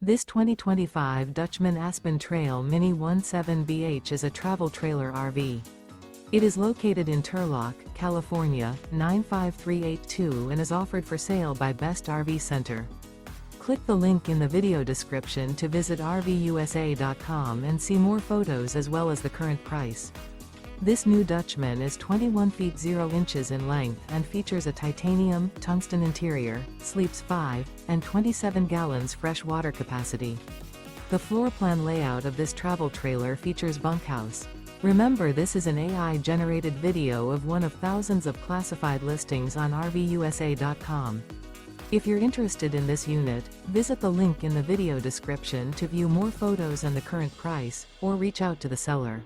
This 2025 Dutchmen Aspen Trail Mini 17BH is a travel trailer RV. It is located in Turlock, California, 95382 and is offered for sale by Best RV Center. Click the link in the video description to visit RVUSA.com and see more photos as well as the current price. This new Dutchman is 21 feet 0 inches in length and features a titanium, tungsten interior, sleeps 5, and 27 gallons fresh water capacity. The floor plan layout of this travel trailer features bunkhouse. Remember, this is an AI-generated video of one of thousands of classified listings on RVUSA.com. If you're interested in this unit, visit the link in the video description to view more photos and the current price, or reach out to the seller.